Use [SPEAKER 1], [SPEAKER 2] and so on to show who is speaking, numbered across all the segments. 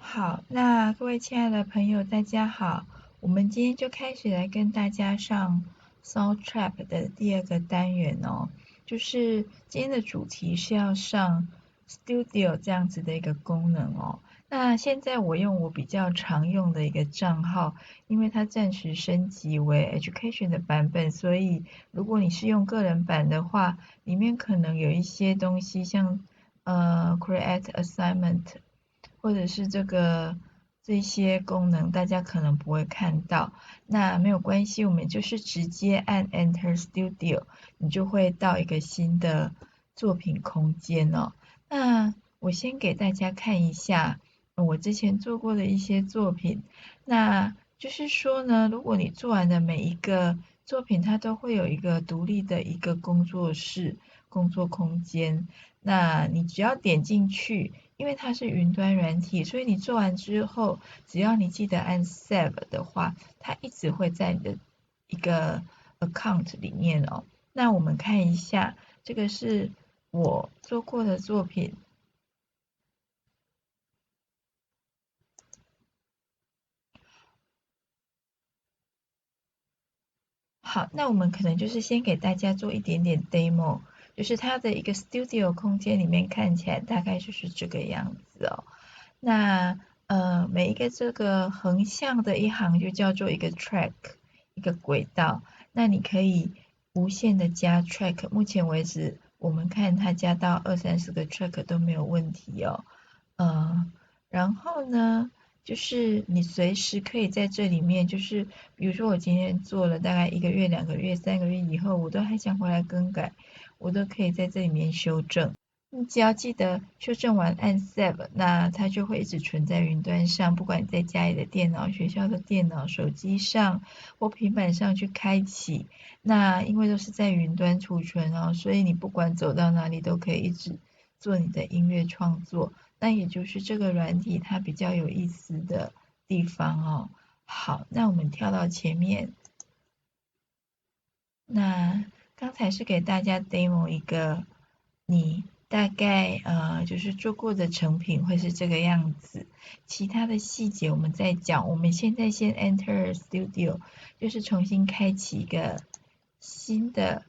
[SPEAKER 1] 好，那各位亲爱的朋友，大家好，我们今天就开始来跟大家上 Soundtrap 的第二个单元哦，就是今天的主题是要上 Studio 这样子的一个功能哦。那现在我用我比较常用的一个账号，因为它暂时升级为 Education 的版本，所以如果你是用个人版的话，里面可能有一些东西像Create Assignment。或者是这些功能大家可能不会看到，那没有关系，我们就是直接按 Enter Studio，你就会到一个新的作品空间哦。那我先给大家看一下我之前做过的一些作品，那就是说呢，如果你做完的每一个作品，它都会有一个独立的一个工作室、工作空间，那你只要点进去。因为它是云端软体，所以你做完之后，只要你记得按 Save 的话，它一直会在你的一个 account 里面哦。那我们看一下，这个是我做过的作品。好，那我们可能就是先给大家做一点点 demo，就是它的一个 studio 空间里面看起来大概就是这个样子哦。那每一个这个横向的一行就叫做一个 track，一个轨道。那你可以无限的加 track，目前为止我们看它加到20-30个 track 都没有问题哦。然后呢，就是你随时可以在这里面，就是比如说我今天做了大概1个月、2个月、3个月以后，我都还想回来更改，我都可以在这里面修正。你只要记得修正完按 Save，那它就会一直存在云端上，不管你在家里的电脑、学校的电脑、手机上或平板上去开启。那因为都是在云端储存哦，所以你不管走到哪里都可以一直做你的音乐创作。那也就是这个软体它比较有意思的地方哦。好，那我们跳到前面，那刚才是给大家 demo 一个你大概就是做过的成品会是这个样子，其他的细节我们再讲。我们现在先 Enter Studio，就是重新开启一个新的。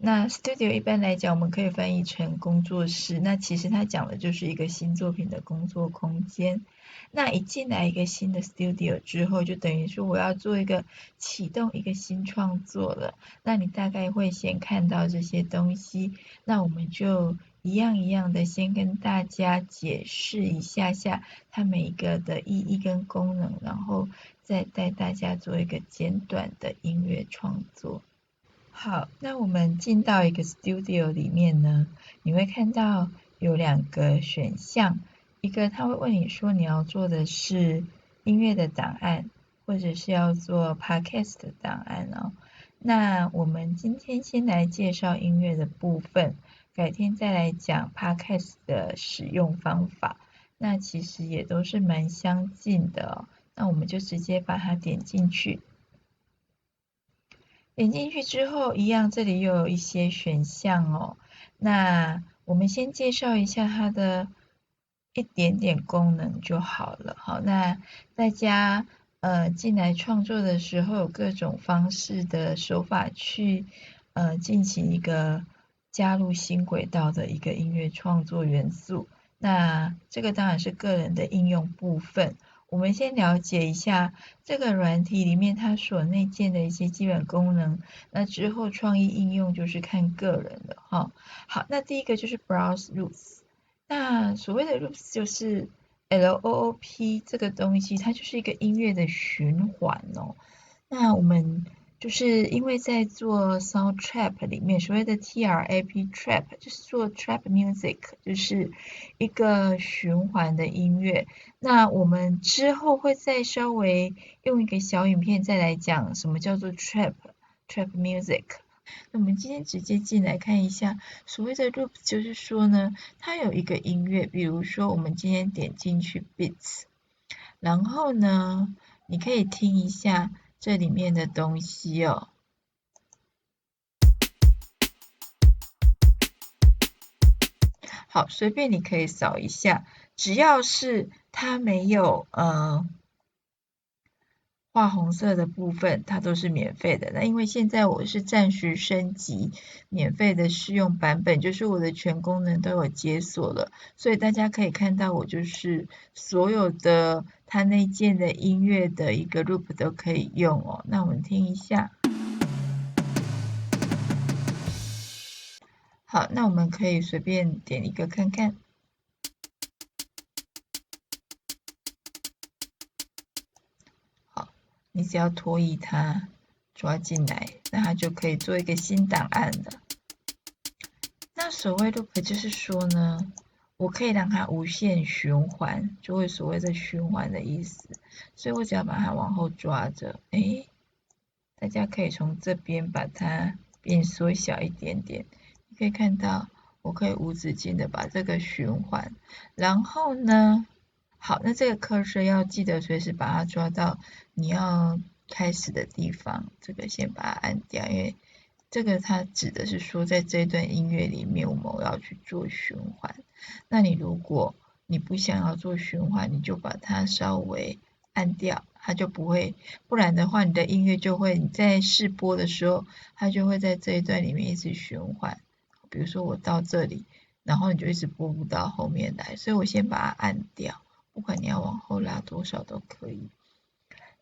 [SPEAKER 1] 那 studio 一般来讲，我们可以翻译成工作室。那其实它讲的就是一个新作品的工作空间。那一进来一个新的 studio 之后，就等于说我要做一个启动一个新创作了。那你大概会先看到这些东西。那我们就一样一样的先跟大家解释一下下它每一个的意义跟功能，然后再带大家做一个简短的音乐创作。好，那我们进到一个 studio 里面呢，你会看到有2个选项，一个他会问你说你要做的是音乐的档案，或者是要做 podcast 的档案哦。那我们今天先来介绍音乐的部分，改天再来讲 podcast 的使用方法。那其实也都是蛮相近的哦，那我们就直接把它点进去。点进去之后，一样这里又有一些选项哦。那我们先介绍一下它的一点点功能就好了。好，那大家进来创作的时候，有各种方式的手法去进行一个加入新轨道的一个音乐创作元素。那这个当然是个人的应用部分。我们先了解一下这个软体里面它所内建的一些基本功能，那之后创意应用就是看个人了哈。好，那第一个就是 Browse Loops，那所谓的 Loops 就是 LOOP 这个东西，它就是一个音乐的循环哦。那我们就是因为在做 Sound Trap 里面，所谓的 TRAP Trap 就是做 Trap Music，就是一个循环的音乐。那我们之后会再稍微用一个小影片再来讲什么叫做 Trap Music。那我们今天直接进来看一下，所谓的 loop 就是说呢，它有一个音乐，比如说我们今天点进去 Beats，然后呢，你可以听一下这里面的东西哦。好，随便你可以扫一下，只要是它没有画红色的部分，它都是免费的。那因为现在我是暂时升级免费的试用版本，就是我的全功能都有解锁了，所以大家可以看到我就是所有的它内建的音乐的一个 loop 都可以用哦。那我们听一下。好，那我们可以随便点一个看看。好，你只要拖移它抓进来，那它就可以做一个新档案了。那所谓 loop 就是说呢，我可以让它无限循环，就会所谓的循环的意思。所以我只要把它往后抓着，大家可以从这边把它变缩小一点点，你可以看到我可以无止境的把这个循环。然后呢，好，那这个cursor要记得随时把它抓到你要开始的地方，这个先把它按掉，因为这个它指的是说在这段音乐里面我们要去做循环。那你如果你不想要做循环，你就把它稍微按掉，它就不会，不然的话你的音乐就会，你在试播的时候，它就会在这一段里面一直循环。比如说我到这里，然后你就一直播不到后面来，所以我先把它按掉，不管你要往后拉多少都可以。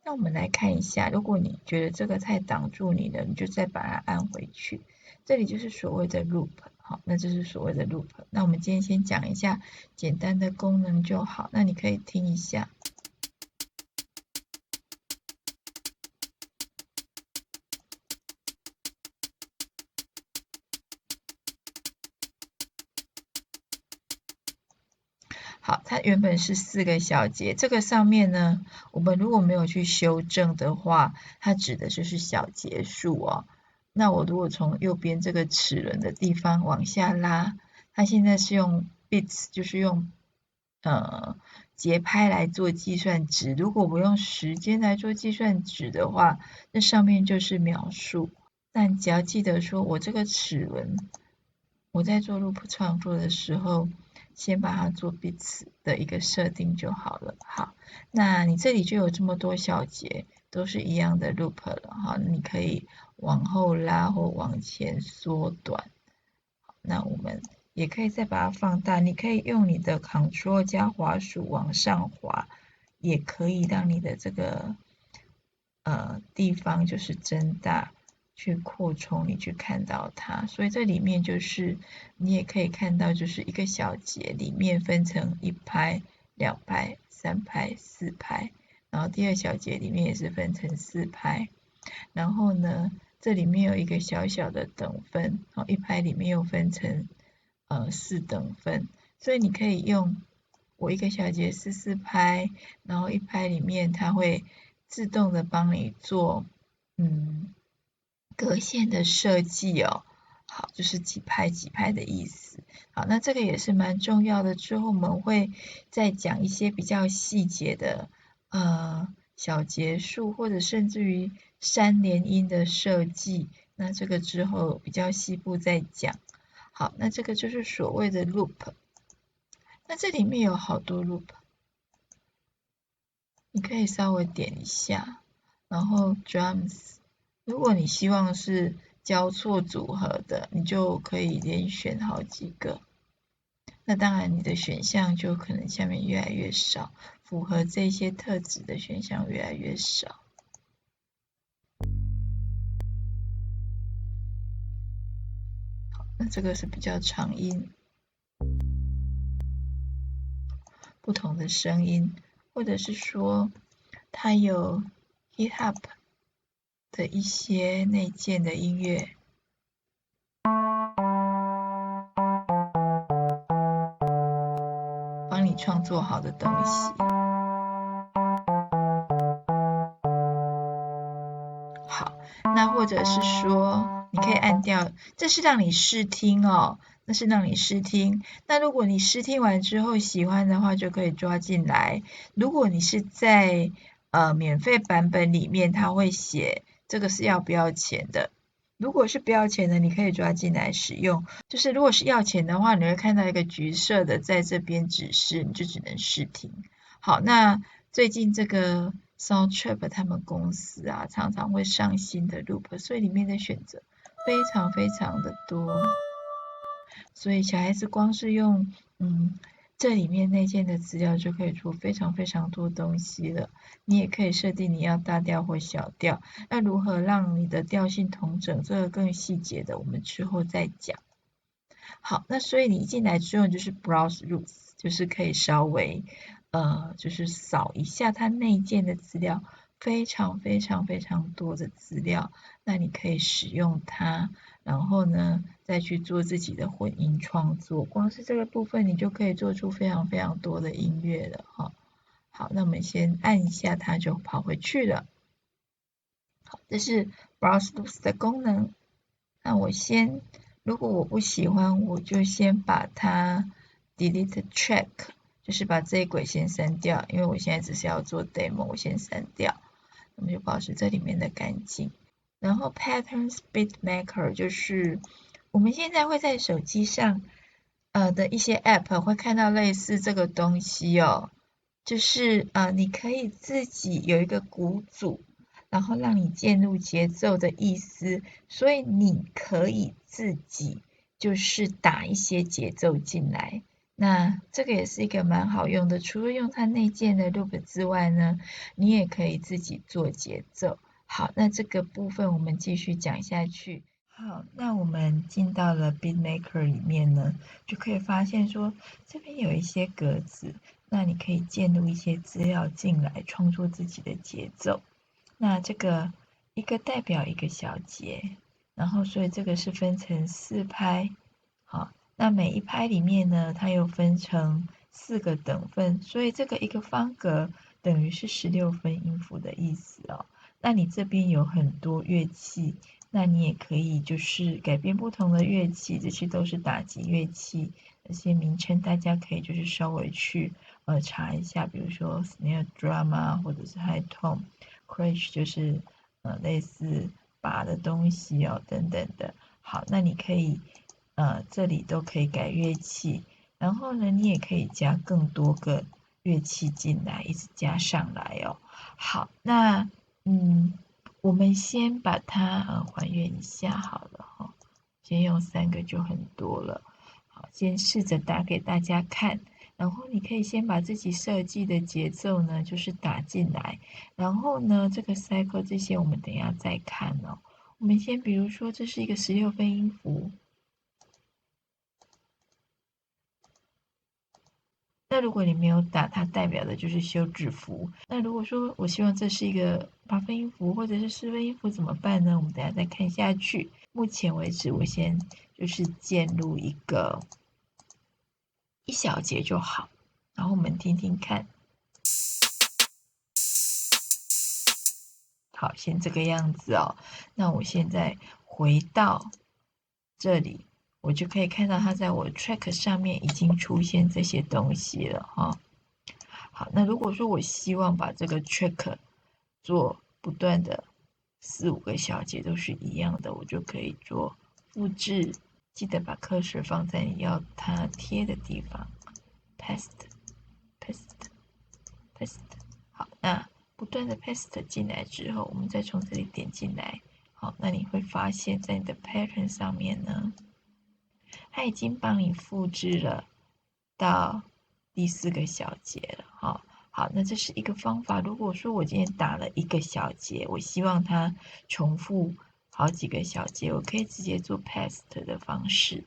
[SPEAKER 1] 那我们来看一下，如果你觉得这个太挡住你了，你就再把它按回去。这里就是所谓的 loop， 好，那这是所谓的 loop。那我们今天先讲一下简单的功能就好，那你可以听一下。好，它原本是4个小节，这个上面呢，我们如果没有去修正的话，它指的就是小节数哦。那我如果从右边这个齿轮的地方往下拉，它现在是用 beats， 就是用节拍来做计算值。如果我用时间来做计算值的话，那上面就是秒数。那你只要记得说我这个齿轮，我在做 loop 创作的时候，先把它做彼此的一个设定就好了。好，那你这里就有这么多小节，都是一样的 loop 了哈，你可以往后拉或往前缩短。那我们也可以再把它放大，你可以用你的 Ctrl 加滑鼠往上滑，也可以让你的这个地方就是增大。去扩充你去看到它，所以这里面就是你也可以看到，就是一个小节里面分成1拍、2拍、3拍、4拍，然后第二小节里面也是分成4拍，然后呢，这里面有一个小小的等分，然后1拍里面又分成4等分，所以你可以用我一个小节是4拍，然后1拍里面它会自动的帮你做格线的设计哦，好，就是几拍几拍的意思。好，那这个也是蛮重要的，之后我们会再讲一些比较细节的小节数，或者甚至于3连音的设计，那这个之后比较细部再讲。好，那这个就是所谓的 loop， 那这里面有好多 loop， 你可以稍微点一下，然后 drums。如果你希望是交错组合的，你就可以连选好几个。那当然你的选项就可能下面越来越少，符合这些特质的选项越来越少。好，那这个是比较长音，不同的声音，或者是说它有 hip hop 的一些内建的音乐。帮你创作好的东西。好，那或者是说，你可以按掉，这是让你试听哦，那是让你试听。那如果你试听完之后喜欢的话，就可以抓进来。如果你是在免费版本里面，它会写这个是要不要钱的。如果是不要钱的，你可以抓进来使用。就是如果是要钱的话，你会看到一个橘色的在这边指示，你就只能试听。好，那最近这个 Soundtrap 他们公司啊，常常会上新的 loop，所以里面的选择非常非常的多。所以小孩子光是用这里面内建的资料就可以做非常非常多东西了。你也可以设定你要大调或小调，那如何让你的调性同整，这个更细节的我们之后再讲。好，那所以你一进来之后就是 browse rules， 就是可以稍微就是扫一下它内建的资料，非常非常非常多的资料，那你可以使用它，然后呢再去做自己的混音创作，光是这个部分你就可以做出非常非常多的音乐了哈。好，那我们先按一下它就跑回去了。好，这是 browse rules 的功能。那如果我不喜欢，我就先把它 delete track， 就是把这一轨先删掉，因为我现在只是要做 demo， 我先删掉，那么就保持这里面的干净。然后 pattern speed maker 就是我们现在会在手机上的一些 app 会看到类似这个东西哦，就是你可以自己有一个鼓组，然后让你渐入节奏的意思，所以你可以自己就是打一些节奏进来。那这个也是一个蛮好用的，除了用它内建的 loop 之外呢，你也可以自己做节奏。好，那这个部分我们继续讲下去。好，那我们进到了 Beatmaker 里面呢，就可以发现说这边有一些格子，那你可以建入一些资料进来，创作自己的节奏。那这个一个代表一个小节，然后所以这个是分成4拍。好，那每一拍里面呢，它又分成4个等份，所以这个一个方格等于是16分音符的意思哦。那你这边有很多乐器，那你也可以就是改变不同的乐器，这些都是打击乐器，那些名称大家可以就是稍微去查一下，比如说 snare drum 啊，或者是 high tone。crash 就是类似拔的东西哦，等等的。好，那你可以这里都可以改乐器，然后呢，你也可以加更多个乐器进来，一直加上来哦。好，那我们先把它还原一下好了哈，先用3个就很多了。好，先试着打给大家看。然后你可以先把自己设计的节奏呢，就是打进来，然后呢，这个 cycle 这些我们等一下再看哦。我们先比如说这是一个16分音符，那如果你没有打，它代表的就是休止符。那如果说我希望这是一个8分音符或者是10分音符怎么办呢？我们等一下再看下去。目前为止，我先就是建入一个1小节就好，然后我们听听看。好，先这个样子哦。那我现在回到这里，我就可以看到它在我 track 上面已经出现这些东西了哈。好，那如果说我希望把这个 track 做不断的4、5个小节都是一样的，我就可以做复制，记得把 cursor 放在你要它贴的地方 ，paste。好，那不断的 paste 进来之后，我们再从这里点进来。好，那你会发现在你的 pattern 上面呢，它已经帮你复制了到第4个小节了。好，那这是一个方法。如果说我今天打了1个小节，我希望它重复好几个小节，我可以直接做 paste 的方式。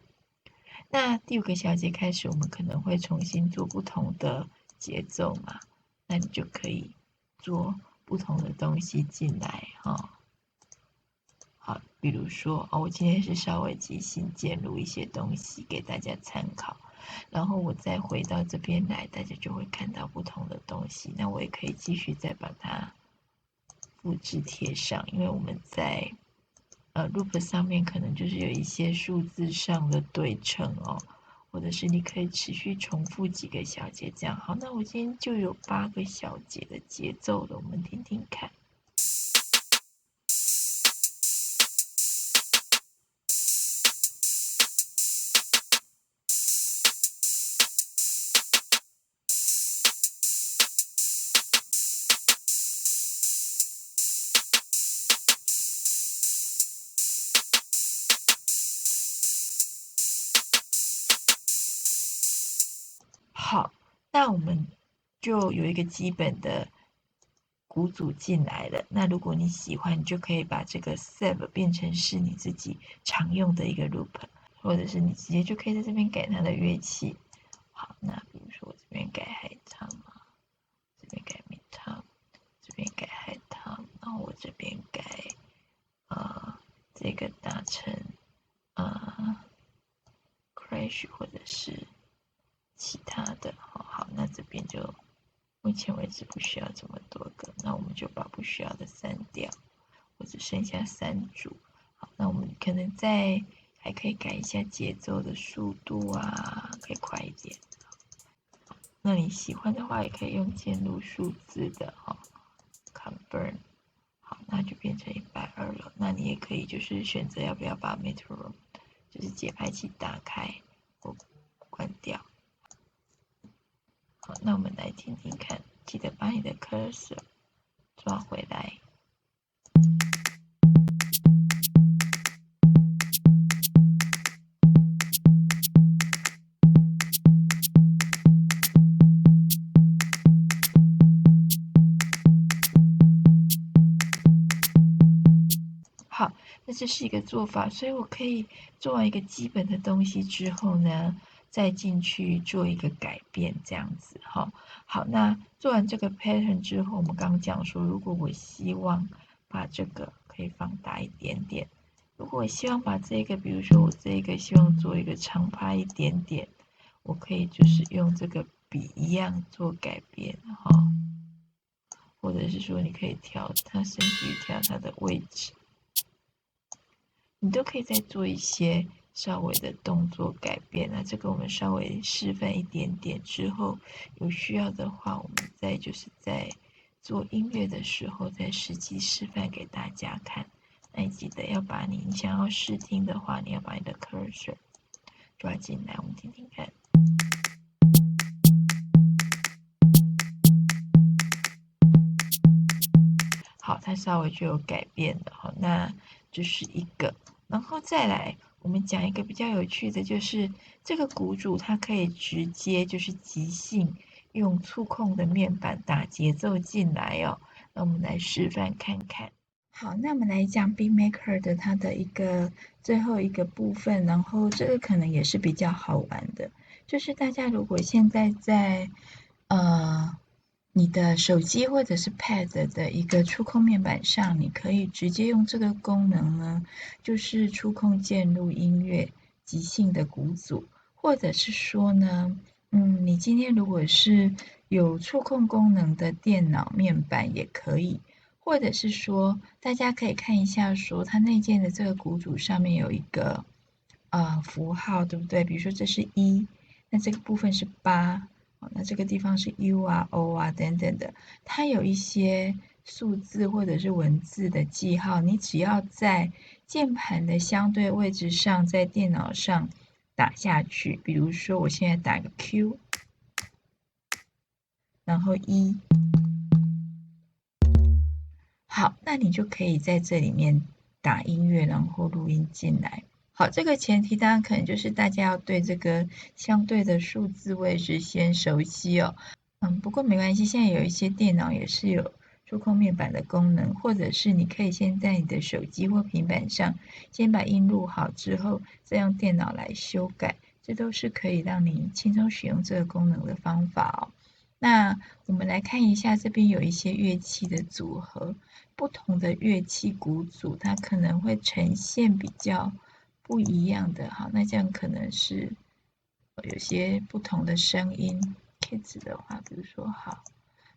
[SPEAKER 1] 那第5个小节开始，我们可能会重新做不同的节奏嘛，那你就可以做不同的东西进来哈。好，比如说我今天是稍微即兴介入一些东西给大家参考，然后我再回到这边来，大家就会看到不同的东西。那我也可以继续再把它复制贴上，因为我们在loop 上面可能就是有一些数字上的对称哦，或者是你可以持续重复几个小节这样。好，那我今天就有8个小节的节奏了，我们听听看。好，那我们就有一个基本的鼓组进来了。那如果你喜欢，你就可以把这个 save 变成是你自己常用的一个 loop，或者是你直接就可以在这边改它的乐器。好，那比如说我这边改海棠啊，这边改蜜糖，这边改海棠，然后我这边改这个打成crash 或者是其他的。好，那这边就目前为止不需要这么多个，那我们就把不需要的删掉，或者剩下3组。好，那我们可能还可以改一下节奏的速度啊，可以快一点。那你喜欢的话，也可以用键入数字的confirm。好，那就变成120了。那你也可以就是选择要不要把 metronome 就是节拍器打开或关掉。好，那我们来听听看，记得把你的 cursor 抓回来。好，那这是一个做法，所以我可以做完一个基本的东西之后呢，再进去做一个改变，这样子哈。好，那做完这个 pattern 之后，我们刚刚讲说，如果我希望把这个可以放大一点点，如果我希望把这个，比如说我这个希望做一个长拍一点点，我可以就是用这个笔一样做改变哈，或者是说你可以调它，甚至于调它的位置。你都可以再做一些稍微的动作改变。那这个我们稍微示范一点点之后，有需要的话，我们再在做音乐的时候再实际示范给大家看。那你记得要把你想要试听的话，你要把你的 cursor 抓进来，我们听听看。好，它稍微就有改变了。好，那这是一个。然后再来，我们讲一个比较有趣的，就是这个鼓组它可以直接就是即兴用触控的面板打节奏进来哦。那我们来示范看看。好，那我们来讲 Beat Maker 的它的最后一个部分，然后这个可能也是比较好玩的，就是大家如果现在在你的手机或者是 Pad 的一个触控面板上，你可以直接用这个功能呢，就是触控键入音乐即兴的鼓组，或者是说呢，你今天如果是有触控功能的电脑面板也可以，或者是说大家可以看一下说它内建的这个鼓组上面有一个符号，对不对？比如说这是1，那这个部分是8。那这个地方是 U 啊、O 啊等等的，它有一些数字或者是文字的记号，你只要在键盘的相对位置上，在电脑上打下去，比如说我现在打个 Q， 然后1，好，那你就可以在这里面打音乐，然后录音进来。好，这个前提当然可能就是大家要对这个相对的数字位置先熟悉哦。不过没关系，现在有一些电脑也是有触控面板的功能，或者是你可以先在你的手机或平板上先把音录好之后，再用电脑来修改，这都是可以让你轻松使用这个功能的方法哦。那我们来看一下，这边有一些乐器的组合，不同的乐器鼓组，它可能会呈现比较不一样的。好，那这样可能是有些不同的声音。Kids 的话，比如说好，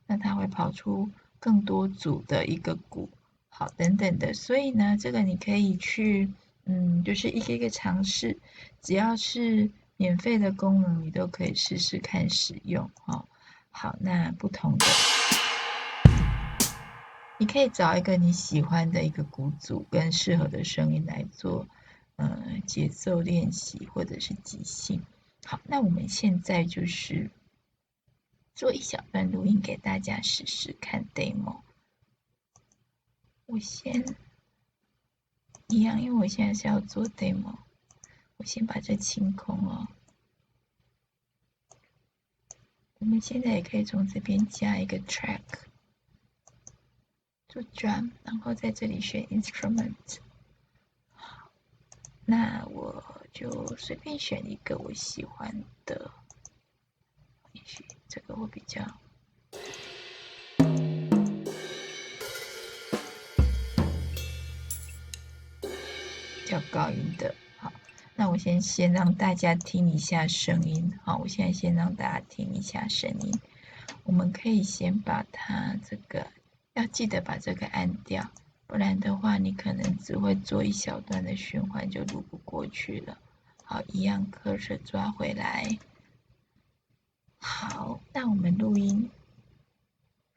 [SPEAKER 1] 那它会跑出更多组的一个鼓，好，等等的。所以呢，这个你可以去，就是一个一个尝试，只要是免费的功能，你都可以试试看使用哦。好，那不同的，你可以找一个你喜欢的一个鼓组跟适合的声音来做，节奏练习或者是即兴。好，那我们现在就是做一小段录音给大家试试看 demo。我先一样，因为我现在是要做 demo，我先把这清空哦。们现在也可以从这边加一个 track， 做 drum， 然后在这里选 instrument。那我就随便选一个我喜欢的，也许这个会比较高音的。好，那我先让大家听一下声音。好，我现在先让大家听一下声音。我们可以先把它这个，要记得把这个按掉，不然的话你可能只会做一小段的循环就录不过去了。好，一样cursor抓回来。好，那我们录音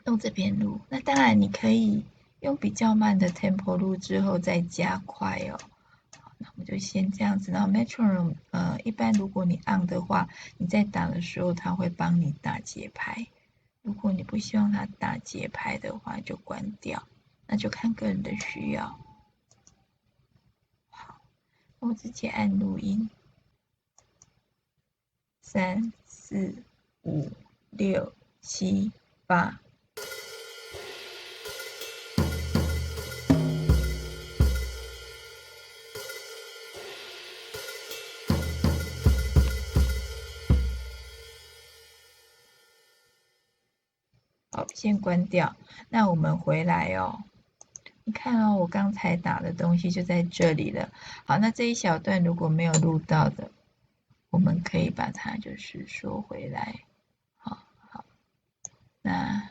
[SPEAKER 1] 用这边录。那当然你可以用比较慢的 tempo 录之后再加快哦。好，那我们就先这样子。然后 metronome 一般如果你按的话，你在打的时候它会帮你打节拍。如果你不希望它打节拍的话，就关掉，那就看个人的需要。好，我直接按录音，3、4、5、6、7、8。好，先关掉。那我们回来哦。你看哦，我刚才打的东西就在这里了。好，那这一小段如果没有录到的，我们可以把它就是说回来。好，那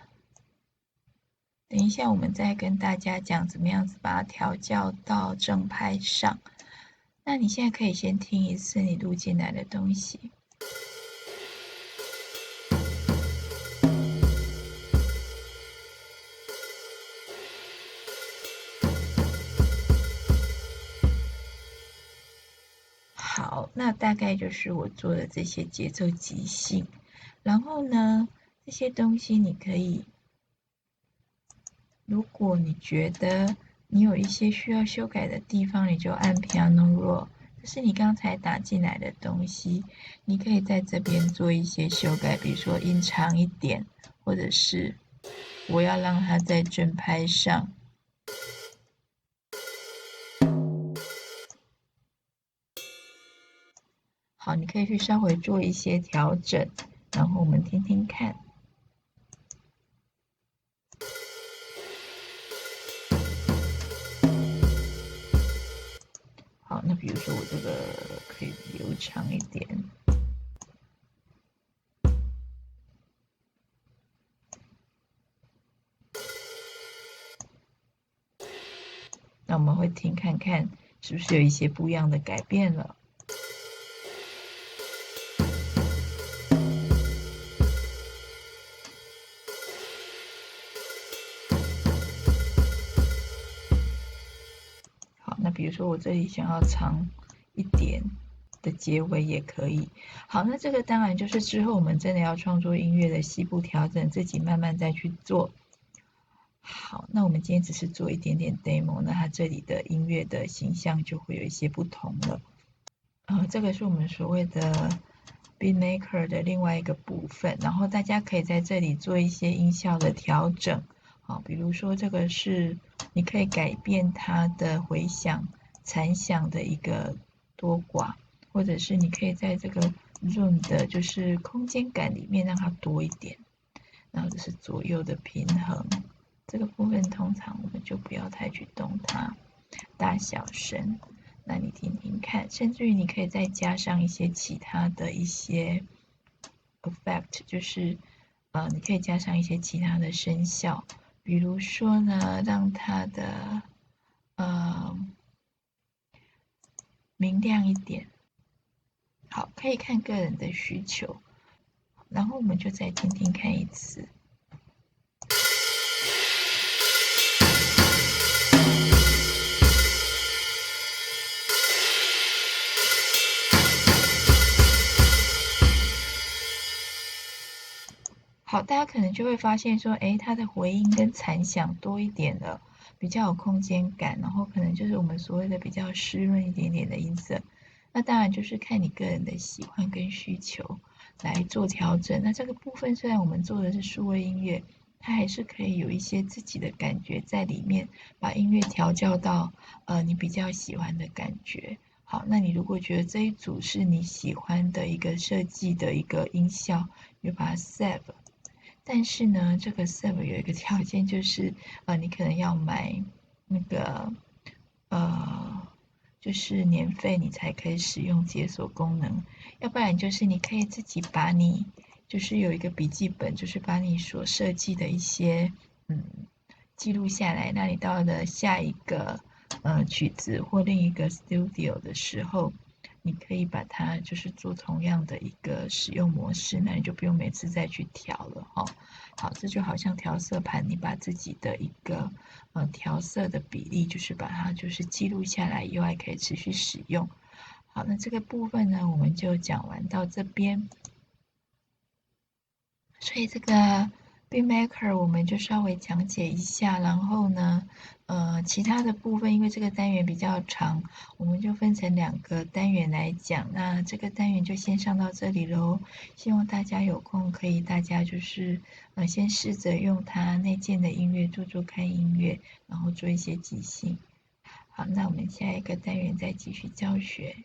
[SPEAKER 1] 等一下我们再跟大家讲怎么样子把它调教到正拍上。那你现在可以先听一次你录进来的东西。好，那大概就是我做的这些节奏即兴。然后呢，这些东西你可以，如果你觉得你有一些需要修改的地方，你就按 Piano Roll， 这是你刚才打进来的东西，你可以在这边做一些修改，比如说音长一点，或者是我要让它在正拍上。好，你可以去稍微做一些调整，然后我们听听看。好，那比如说我这个可以留长一点。那我们会听看看是不是有一些不一样的改变了。好，那比如说我这里想要长一点的结尾也可以。好，那这个当然就是之后我们真的要创作音乐的细部调整，自己慢慢再去做。好，那我们今天只是做一点点 demo， 那它这里的音乐的形象就会有一些不同了。这个是我们所谓的 Beatmaker 的另外一个部分，然后大家可以在这里做一些音效的调整。好，比如说这个是你可以改变它的回响、残响的一个多寡，或者是你可以在这个 room 的就是空间感里面让它多一点，然后就是左右的平衡。这个部分通常我们就不要太去动它，大小声。那你听听看，甚至于你可以再加上一些其他的一些 effect， 就是你可以加上一些其他的声效，比如说呢，让它的明亮一点。好，可以看个人的需求，然后我们就再听听看一次。好，大家可能就会发现说，诶，它的回音跟残响多一点了，比较有空间感，然后可能就是我们所谓的比较湿润一点点的音色。那当然就是看你个人的喜欢跟需求。来做调整。那这个部分虽然我们做的是数位音乐，它还是可以有一些自己的感觉在里面，把音乐调教到你比较喜欢的感觉。好，那你如果觉得这一组是你喜欢的一个设计的一个音效，你就把它 save。但是呢，这个 save 有一个条件，就是你可能要买那个就是年费，你才可以使用解锁功能。要不然就是你可以自己把你就是有一个笔记本，就是把你所设计的一些记录下来。那你到了下一个曲子或另一个 studio 的时候，你可以把它就是做同样的一个使用模式，那你就不用每次再去调了哈。好，这就好像调色盘，你把自己的一个调色的比例，就是把它就是记录下来以后，还可以持续使用。好，那这个部分呢，我们就讲完到这边。所以这个 BeatMaker 我们就稍微讲解一下，然后呢，其他的部分因为这个单元比较长，我们就分成2个单元来讲。那这个单元就先上到这里喽，希望大家有空可以大家就是先试着用它内建的音乐做做看音乐，然后做一些即兴。好，那我们下一个单元再继续教学。